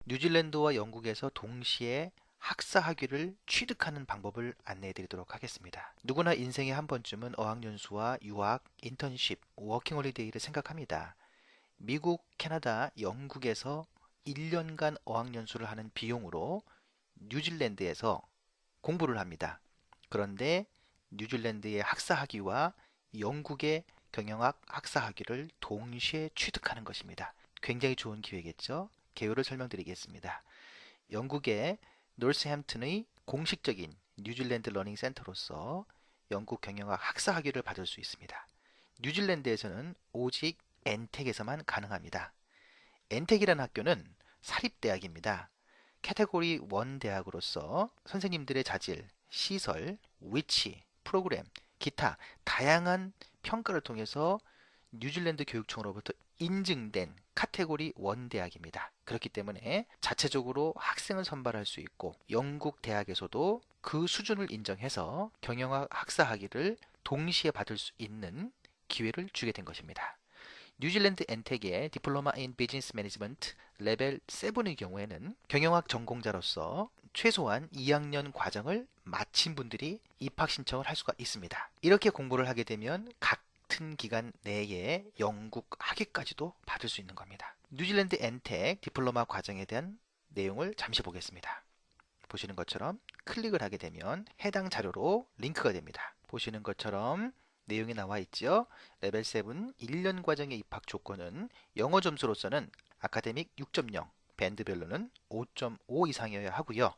뉴질랜드와 영국에서 동시에 학사 학위를 취득하는 방법을 안내해 드리도록 하겠습니다. 누구나 인생에 한 번쯤은 어학연수와 유학, 인턴십, 워킹홀리데이를 생각합니다. 미국, 캐나다, 영국에서 1년간 어학연수를 하는 비용으로 뉴질랜드에서 공부를 합니다. 그런데 뉴질랜드의 학사 학위와 영국의 경영학 학사 학위를 동시에 취득하는 것입니다. 굉장히 좋은 기회겠죠? 개요를 설명드리겠습니다. 영국의 노스햄튼의 공식적인 뉴질랜드 러닝 센터로서 영국 경영학 학사 학위를 받을 수 있습니다. 뉴질랜드에서는 오직 엔텍에서만 가능합니다. 엔텍이라는 학교는 사립대학입니다. 카테고리 1 대학으로서 선생님들의 자질, 시설, 위치, 프로그램, 기타 다양한 평가를 통해서 뉴질랜드 교육청으로부터 인증된 카테고리 1 대학입니다. 그렇기 때문에 자체적으로 학생을 선발할 수 있고 영국 대학에서도 그 수준을 인정해서 경영학 학사 학위를 동시에 받을 수 있는 기회를 주게 된 것입니다. 뉴질랜드 엔텍의 디플로마 인 비즈니스 매니지먼트 레벨 7의 경우에는 경영학 전공자로서 최소한 2학년 과정을 마친 분들이 입학 신청을 할 수가 있습니다. 이렇게 공부를 하게 되면 같은 기간 내에 영국 학위까지도 받을 수 있는 겁니다. 뉴질랜드 엔텍 디플로마 과정에 대한 내용을 잠시 보겠습니다. 보시는 것처럼 클릭을 하게 되면 해당 자료로 링크가 됩니다. 보시는 것처럼 내용이 나와 있죠. 레벨 7 1년 과정의 입학 조건은 영어 점수로서는 아카데믹 6.0, 밴드별로는 5.5 이상이어야 하고요.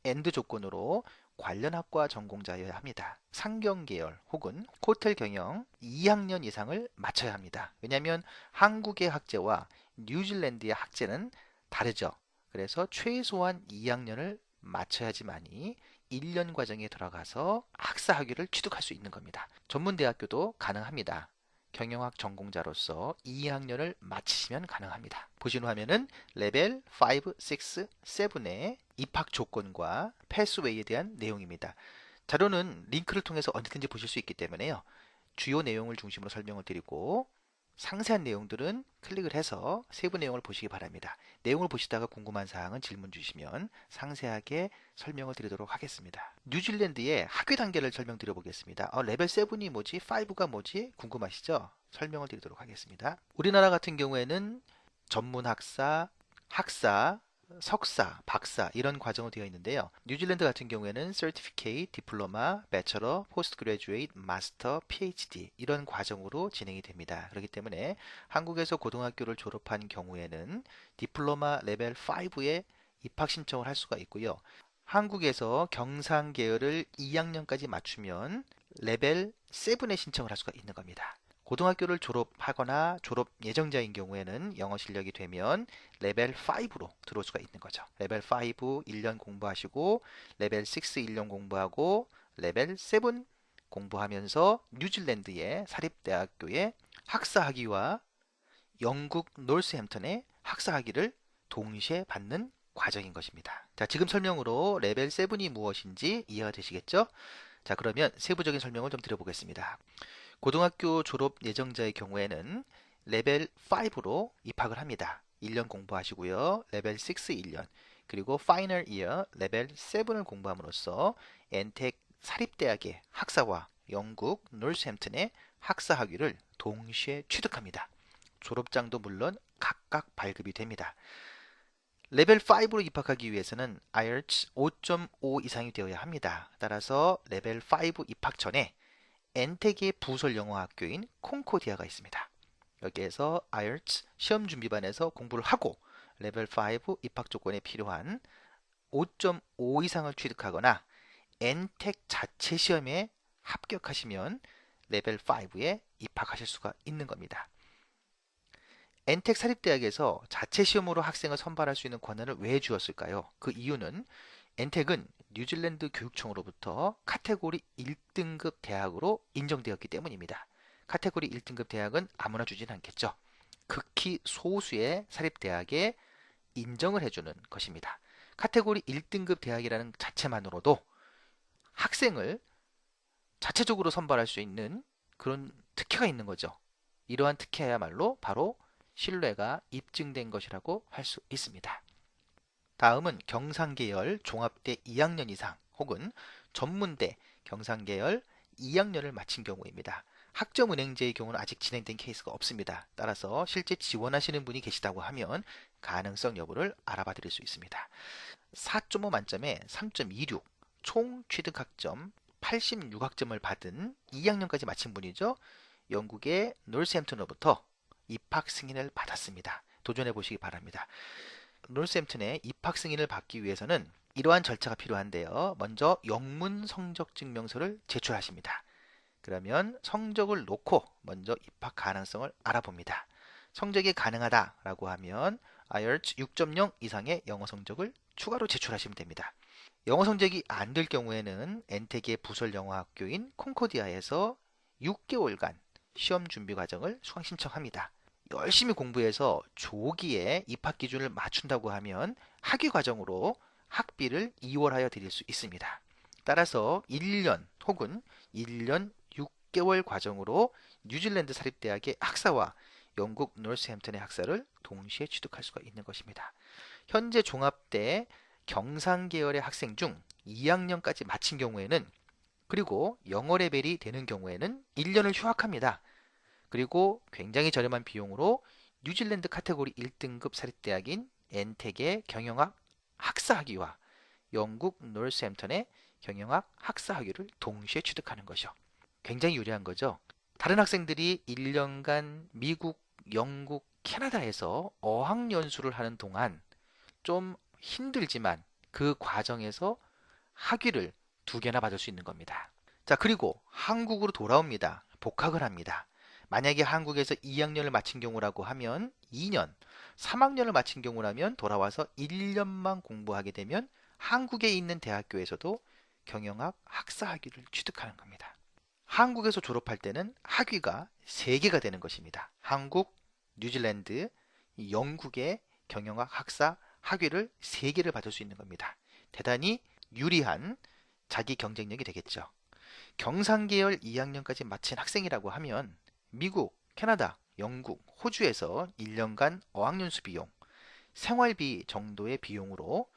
엔드 조건으로 관련 학과 전공자여야 합니다. 상경 계열 혹은 호텔 경영 2학년 이상을 마쳐야 합니다. 왜냐하면 한국의 학제와 뉴질랜드의 학제는 다르죠. 그래서 최소한 2학년을 마쳐야지만이 1년 과정에 들어가서 학사 학위를 취득할 수 있는 겁니다. 전문대학교도 가능합니다. 경영학 전공자로서 2학년을 마치시면 가능합니다. 보시는 화면은 레벨 5, 6, 7의 입학 조건과 패스웨이에 대한 내용입니다. 자료는 링크를 통해서 언제든지 보실 수 있기 때문에요. 주요 내용을 중심으로 설명을 드리고 상세한 내용들은 클릭을 해서 세부 내용을 보시기 바랍니다. 내용을 보시다가 궁금한 사항은 질문 주시면 상세하게 설명을 드리도록 하겠습니다. 뉴질랜드의 학위 단계를 설명드려 보겠습니다. 레벨 7이 뭐지? 5가 뭐지? 궁금하시죠? 설명을 드리도록 하겠습니다. 우리나라 같은 경우에는 전문학사, 학사, 석사, 박사 이런 과정으로 되어 있는데요. 뉴질랜드 같은 경우에는 Certificate, Diploma, Bachelor, Postgraduate, Master, PhD 이런 과정으로 진행이 됩니다. 그렇기 때문에 한국에서 고등학교를 졸업한 경우에는 디플로마 레벨 5에 입학 신청을 할 수가 있고요. 한국에서 경상 계열을 2학년까지 맞추면 레벨 7에 신청을 할 수가 있는 겁니다. 고등학교를 졸업하거나 졸업 예정자인 경우에는 영어 실력이 되면 레벨 5로 들어올 수가 있는 거죠. 레벨 5 1년 공부하시고 레벨 6 1년 공부하고 레벨 7 공부하면서 뉴질랜드의 사립대학교의 학사학위와 영국 노스햄턴의 학사학위를 동시에 받는 과정인 것입니다. 자, 지금 설명으로 레벨 7이 무엇인지 이해가 되시겠죠? 자, 그러면 세부적인 설명을 좀 드려보겠습니다. 고등학교 졸업 예정자의 경우에는 레벨 5로 입학을 합니다. 1년 공부하시고요. 레벨 6 1년, 그리고 파이널 이어 레벨 7을 공부함으로써 엔텍 사립대학의 학사와 영국 노스햄튼의 학사 학위를 동시에 취득합니다. 졸업장도 물론 각각 발급이 됩니다. 레벨 5로 입학하기 위해서는 IELTS 5.5 이상이 되어야 합니다. 따라서 레벨 5 입학 전에 엔텍의 부설 영어 학교인 콩코디아가 있습니다. 여기에서 IELTS 시험 준비반에서 공부를 하고 레벨 5 입학 조건에 필요한 5.5 이상을 취득하거나 엔텍 자체 시험에 합격하시면 레벨 5에 입학하실 수가 있는 겁니다. 엔텍 사립대학에서 자체 시험으로 학생을 선발할 수 있는 권한을 왜 주었을까요? 그 이유는 엔텍은 뉴질랜드 교육청으로부터 카테고리 1등급 대학으로 인정되었기 때문입니다. 카테고리 1등급 대학은 아무나 주진 않겠죠. 극히 소수의 사립대학에 인정을 해주는 것입니다. 카테고리 1등급 대학이라는 자체만으로도 학생을 자체적으로 선발할 수 있는 그런 특혜가 있는 거죠. 이러한 특혜야말로 바로 신뢰가 입증된 것이라고 할 수 있습니다. 다음은 경상계열 종합대 2학년 이상 혹은 전문대 경상계열 2학년을 마친 경우입니다. 학점은행제의 경우는 아직 진행된 케이스가 없습니다. 따라서 실제 지원하시는 분이 계시다고 하면 가능성 여부를 알아봐 드릴 수 있습니다. 4.5 만점에 3.26, 총 취득학점 86학점을 받은 2학년까지 마친 분이죠. 영국의 놀스햄튼으로부터 입학 승인을 받았습니다. 도전해 보시기 바랍니다. 놀스햄튼의 입학 승인을 받기 위해서는 이러한 절차가 필요한데요. 먼저 영문 성적 증명서를 제출하십니다. 그러면 성적을 놓고 먼저 입학 가능성을 알아봅니다. 성적이 가능하다라고 하면 IELTS 6.0 이상의 영어 성적을 추가로 제출하시면 됩니다. 영어 성적이 안 될 경우에는 엔텍의 부설 영어 학교인 콩코디아에서 6개월간 시험 준비 과정을 수강 신청합니다. 열심히 공부해서 조기에 입학 기준을 맞춘다고 하면 학위 과정으로 학비를 이월하여 드릴 수 있습니다. 따라서 1년 혹은 1년 6개월 과정으로 뉴질랜드 사립대학의 학사와 영국 노스햄튼의 학사를 동시에 취득할 수가 있는 것입니다. 현재 종합대 경상 계열의 학생 중 2학년까지 마친 경우에는, 그리고 영어 레벨이 되는 경우에는 1년을 휴학합니다. 그리고 굉장히 저렴한 비용으로 뉴질랜드 카테고리 1등급 사립대학인 엔텍의 경영학 학사학위와 영국 노스햄턴의 경영학 학사학위를 동시에 취득하는 것이요. 굉장히 유리한 거죠. 다른 학생들이 1년간 미국, 영국, 캐나다에서 어학연수를 하는 동안 좀 힘들지만 그 과정에서 학위를 2개나 받을 수 있는 겁니다. 자, 그리고 한국으로 돌아옵니다. 복학을 합니다. 만약에 한국에서 2학년을 마친 경우라고 하면 2년, 3학년을 마친 경우라면 돌아와서 1년만 공부하게 되면 한국에 있는 대학교에서도 경영학 학사 학위를 취득하는 겁니다. 한국에서 졸업할 때는 학위가 3개가 되는 것입니다. 한국, 뉴질랜드, 영국의 경영학 학사 학위를 3개를 받을 수 있는 겁니다. 대단히 유리한 자기 경쟁력이 되겠죠. 경상계열 2학년까지 마친 학생이라고 하면 미국, 캐나다, 영국, 호주에서 1년간 어학연수 비용, 생활비 정도의 비용으로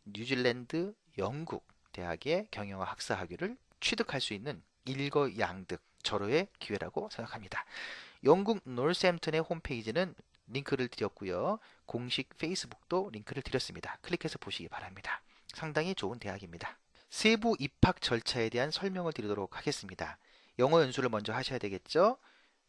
뉴질랜드, 영국 대학의 경영학 학사 학위를 취득할 수 있는 일거양득 절호의 기회라고 생각합니다. 영국 노스햄튼의 홈페이지는 링크를 드렸고요. 공식 페이스북도 링크를 드렸습니다. 클릭해서 보시기 바랍니다. 상당히 좋은 대학입니다. 세부 입학 절차에 대한 설명을 드리도록 하겠습니다. 영어 연수를 먼저 하셔야 되겠죠?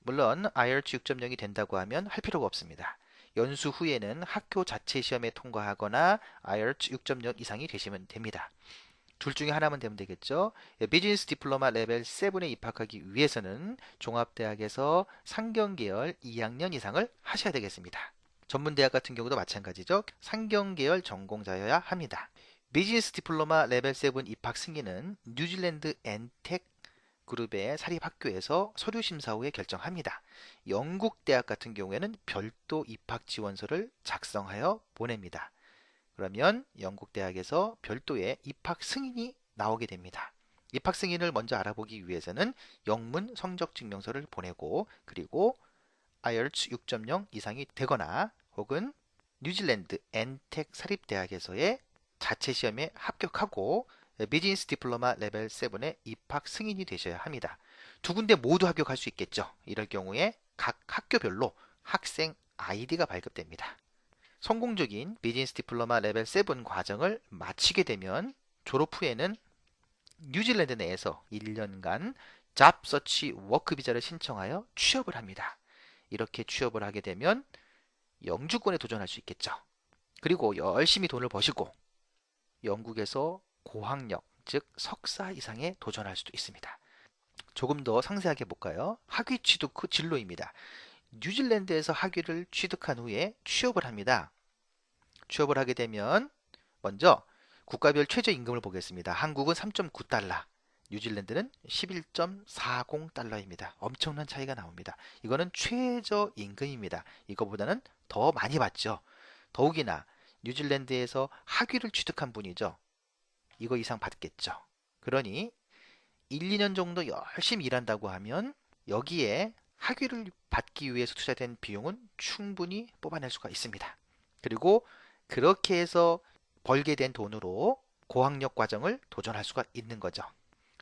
물론 IELTS 6.0이 된다고 하면 할 필요가 없습니다. 연수 후에는 학교 자체 시험에 통과하거나 IELTS 6.0 이상이 되시면 됩니다. 둘 중에 하나만 되면 되겠죠. 비즈니스 디플로마 레벨 7에 입학하기 위해서는 종합대학에서 상경계열 2학년 이상을 하셔야 되겠습니다. 전문대학 같은 경우도 마찬가지죠. 상경계열 전공자여야 합니다. 비즈니스 디플로마 레벨 7 입학 승인은 뉴질랜드 엔텍 그룹의 사립학교에서 서류 심사 후에 결정합니다. 영국 대학 같은 경우에는 별도 입학 지원서를 작성하여 보냅니다. 그러면 영국 대학에서 별도의 입학 승인이 나오게 됩니다. 입학 승인을 먼저 알아보기 위해서는 영문 성적 증명서를 보내고, 그리고 IELTS 6.0 이상이 되거나 혹은 뉴질랜드 엔텍 사립대학에서의 자체 시험에 합격하고 비즈니스 디플로마 레벨 7에 입학 승인이 되셔야 합니다. 두 군데 모두 합격할 수 있겠죠. 이럴 경우에 각 학교별로 학생 아이디가 발급됩니다. 성공적인 비즈니스 디플로마 레벨 7 과정을 마치게 되면 졸업 후에는 뉴질랜드 내에서 1년간 잡 서치 워크 비자를 신청하여 취업을 합니다. 이렇게 취업을 하게 되면 영주권에 도전할 수 있겠죠. 그리고 열심히 돈을 버시고 영국에서 고학력, 즉 석사 이상에 도전할 수도 있습니다. 조금 더 상세하게 볼까요? 학위 취득 후 진로입니다. 뉴질랜드에서 학위를 취득한 후에 취업을 합니다. 취업을 하게 되면 먼저 국가별 최저임금을 보겠습니다. 한국은 3.9달러, 뉴질랜드는 11.40달러입니다. 엄청난 차이가 나옵니다. 이거는 최저임금입니다. 이거보다는 더 많이 받죠. 더욱이나 뉴질랜드에서 학위를 취득한 분이죠. 이거 이상 받겠죠. 그러니 1, 2년 정도 열심히 일한다고 하면 여기에 학위를 받기 위해서 투자된 비용은 충분히 뽑아낼 수가 있습니다. 그리고 그렇게 해서 벌게 된 돈으로 고학력 과정을 도전할 수가 있는 거죠.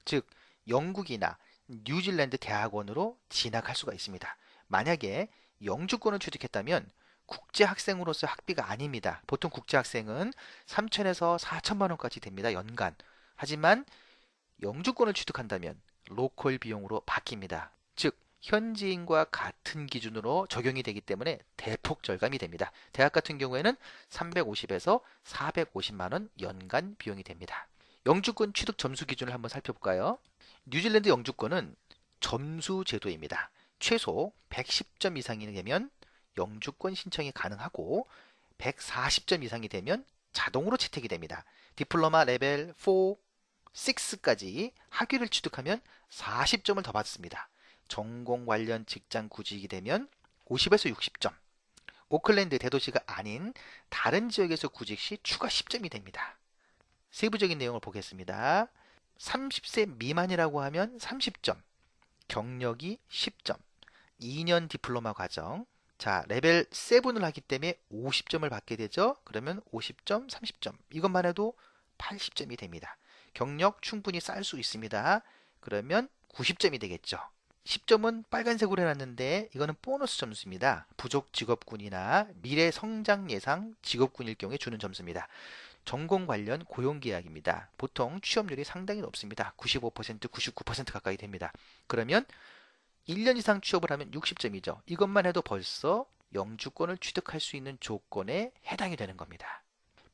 즉 영국이나 뉴질랜드 대학원으로 진학할 수가 있습니다. 만약에 영주권을 취득했다면 국제학생으로서 학비가 아닙니다. 보통 국제학생은 3천에서 4천만 원까지 됩니다. 연간. 하지만 영주권을 취득한다면 로컬 비용으로 바뀝니다. 즉 현지인과 같은 기준으로 적용이 되기 때문에 대폭 절감이 됩니다. 대학 같은 경우에는 350에서 450만 원 연간 비용이 됩니다. 영주권 취득 점수 기준을 한번 살펴볼까요? 뉴질랜드 영주권은 점수 제도입니다. 최소 110점 이상이 되면 영주권 신청이 가능하고 140점 이상이 되면 자동으로 채택이 됩니다. 디플로마 레벨 4, 6까지 학위를 취득하면 40점을 더 받습니다. 전공 관련 직장 구직이 되면 50에서 60점, 오클랜드 대도시가 아닌 다른 지역에서 구직 시 추가 10점이 됩니다. 세부적인 내용을 보겠습니다. 30세 미만이라고 하면 30점, 경력이 10점, 2년 디플로마 과정, 자 레벨 7을 하기 때문에 50점을 받게 되죠. 그러면 50점, 30점, 이것만 해도 80점이 됩니다. 경력 충분히 쌓을 수 있습니다. 그러면 90점이 되겠죠. 10점은 빨간색으로 해놨는데 이거는 보너스 점수입니다. 부족 직업군이나 미래 성장 예상 직업군일 경우에 주는 점수입니다. 전공 관련 고용계약입니다. 보통 취업률이 상당히 높습니다. 95%, 99% 가까이 됩니다. 그러면 1년 이상 취업을 하면 60점이죠. 이것만 해도 벌써 영주권을 취득할 수 있는 조건에 해당이 되는 겁니다.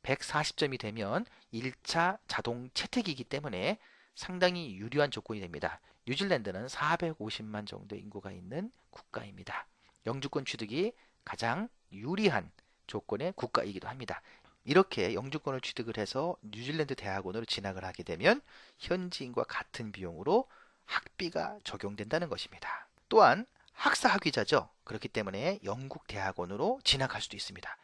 140점이 되면 1차 자동 채택이기 때문에 상당히 유리한 조건이 됩니다. 뉴질랜드는 450만 정도 인구가 있는 국가입니다. 영주권 취득이 가장 유리한 조건의 국가이기도 합니다. 이렇게 영주권을 취득을 해서 뉴질랜드 대학원으로 진학을 하게 되면 현지인과 같은 비용으로 학비가 적용된다는 것입니다. 또한 학사 학위자죠. 그렇기 때문에 영국 대학원으로 진학할 수도 있습니다.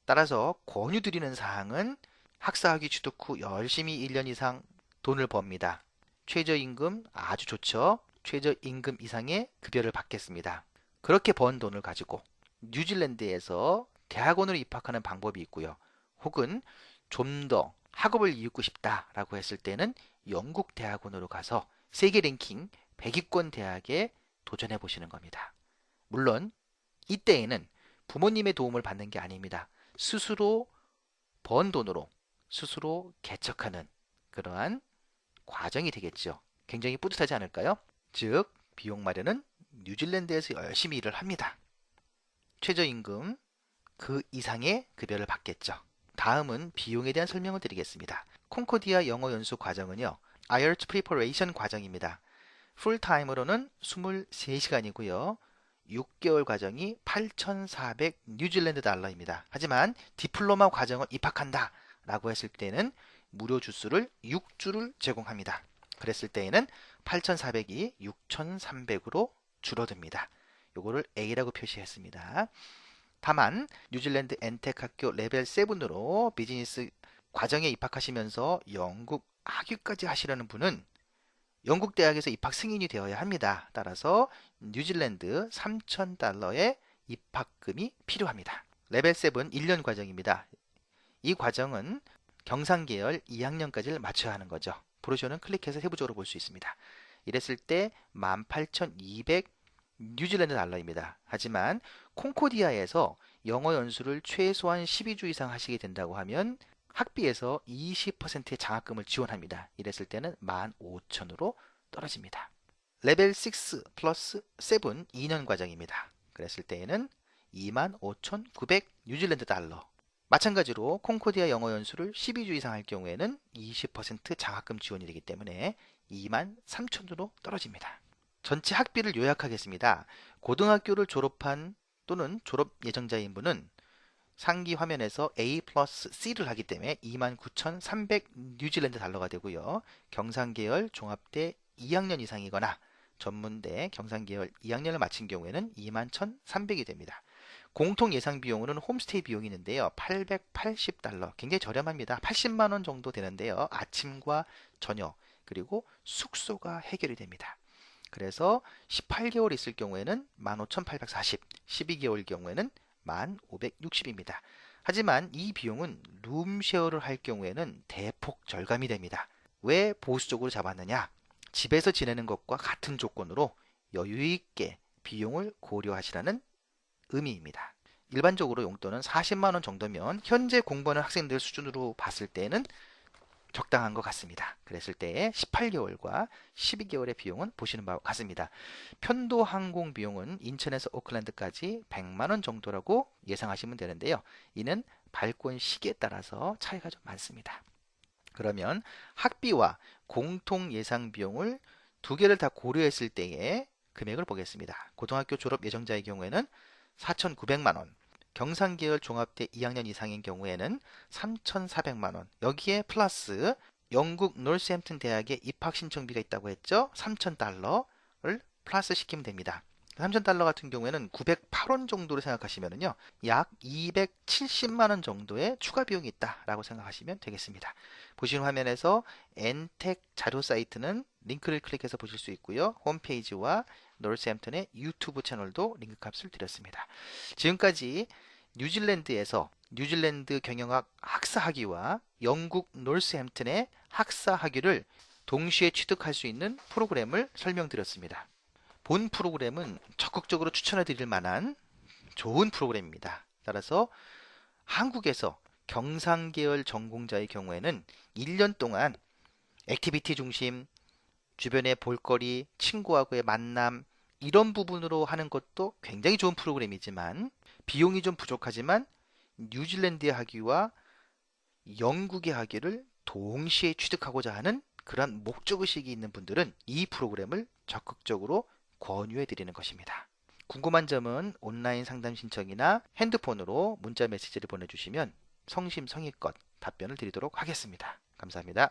따라서 권유드리는 사항은 학사 학위 취득 후 열심히 1년 이상 돈을 법니다. 최저임금 아주 좋죠. 최저임금 이상의 급여를 받겠습니다. 그렇게 번 돈을 가지고 뉴질랜드에서 대학원으로 입학하는 방법이 있고요. 혹은 좀 더 학업을 이윽고 싶다라고 했을 때는 영국 대학원으로 가서 세계 랭킹 100위권 대학에 도전해 보시는 겁니다. 물론 이때에는 부모님의 도움을 받는 게 아닙니다. 스스로 번 돈으로 스스로 개척하는 그러한 과정이 되겠죠. 굉장히 뿌듯하지 않을까요? 즉 비용 마련은 뉴질랜드에서 열심히 일을 합니다. 최저임금 그 이상의 급여를 받겠죠. 다음은 비용에 대한 설명을 드리겠습니다. 콩코디아 영어 연수 과정은요. IELTS Preparation 과정입니다. 풀타임으로는 23시간이고요. 6개월 과정이 8,400 뉴질랜드 달러입니다. 하지만 디플로마 과정을 입학한다 라고 했을 때는 무료 주수를 6주를 제공합니다. 그랬을 때에는 8,400이 6,300으로 줄어듭니다. 요거를 A라고 표시했습니다. 다만 뉴질랜드 엔텍 학교 레벨 7으로 비즈니스 과정에 입학하시면서 영국 학위까지 하시려는 분은 영국 대학에서 입학 승인이 되어야 합니다. 따라서 뉴질랜드 3,000달러의 입학금이 필요합니다. 레벨 7 1년 과정입니다. 이 과정은 경상계열 2학년까지를 마쳐야 하는 거죠. 브로셔는 클릭해서 세부적으로 볼 수 있습니다. 이랬을 때 18,200 뉴질랜드 달러입니다. 하지만 콩코디아에서 영어 연수를 최소한 12주 이상 하시게 된다고 하면 학비에서 20%의 장학금을 지원합니다. 이랬을 때는 15,000으로 떨어집니다. 레벨 6 플러스 7 2년 과정입니다. 그랬을 때에는 25,900 뉴질랜드 달러. 마찬가지로 콩코디아 영어 연수를 12주 이상 할 경우에는 20% 장학금 지원이 되기 때문에 23,000으로 떨어집니다. 전체 학비를 요약하겠습니다. 고등학교를 졸업한 또는 졸업 예정자인 분은 상기 화면에서 A 플러스 C를 하기 때문에 29,300 뉴질랜드 달러가 되고요. 경상계열 종합대 2학년 이상이거나 전문대 경상계열 2학년을 마친 경우에는 21,300이 됩니다. 공통 예상 비용으로는 홈스테이 비용이 있는데요. 880달러, 굉장히 저렴합니다. 80만 원 정도 되는데요. 아침과 저녁 그리고 숙소가 해결이 됩니다. 그래서 18개월 있을 경우에는 15,840, 12개월 경우에는 1,560입니다. 하지만 이 비용은 룸쉐어를 할 경우에는 대폭 절감이 됩니다. 왜 보수적으로 잡았느냐? 집에서 지내는 것과 같은 조건으로 여유 있게 비용을 고려하시라는 의미입니다. 일반적으로 용돈은 40만 원 정도면 현재 공부하는 학생들 수준으로 봤을 때는 적당한 것 같습니다. 그랬을 때 18개월과 12개월의 비용은 보시는 바와 같습니다. 편도 항공 비용은 인천에서 오클랜드까지 100만 원 정도라고 예상하시면 되는데요. 이는 발권 시기에 따라서 차이가 좀 많습니다. 그러면 학비와 공통 예상 비용을 두 개를 다 고려했을 때의 금액을 보겠습니다. 고등학교 졸업 예정자의 경우에는 4,900만 원, 경상계열 종합대 2학년 이상인 경우에는 3,400만 원, 여기에 플러스 영국 노스햄튼 대학에 입학 신청비가 있다고 했죠? 3,000달러를 플러스 시키면 됩니다. 3,000달러 같은 경우에는 908원 정도로 생각하시면요, 약 270만 원 정도의 추가 비용이 있다라고 생각하시면 되겠습니다. 보시는 화면에서 엔텍 자료 사이트는 링크를 클릭해서 보실 수 있고요. 홈페이지와 노스햄튼의 유튜브 채널도 링크 값을 드렸습니다. 지금까지 뉴질랜드에서 뉴질랜드 경영학 학사학위와 영국 노스햄튼의 학사학위를 동시에 취득할 수 있는 프로그램을 설명드렸습니다. 본 프로그램은 적극적으로 추천해 드릴 만한 좋은 프로그램입니다. 따라서 한국에서 경상계열 전공자의 경우에는 1년 동안 액티비티 중심, 주변의 볼거리, 친구하고의 만남, 이런 부분으로 하는 것도 굉장히 좋은 프로그램이지만 비용이 좀 부족하지만 뉴질랜드의 학위와 영국의 학위를 동시에 취득하고자 하는 그런 목적의식이 있는 분들은 이 프로그램을 적극적으로 권유해 드리는 것입니다. 궁금한 점은 온라인 상담 신청이나 핸드폰으로 문자 메시지를 보내주시면 성심성의껏 답변을 드리도록 하겠습니다. 감사합니다.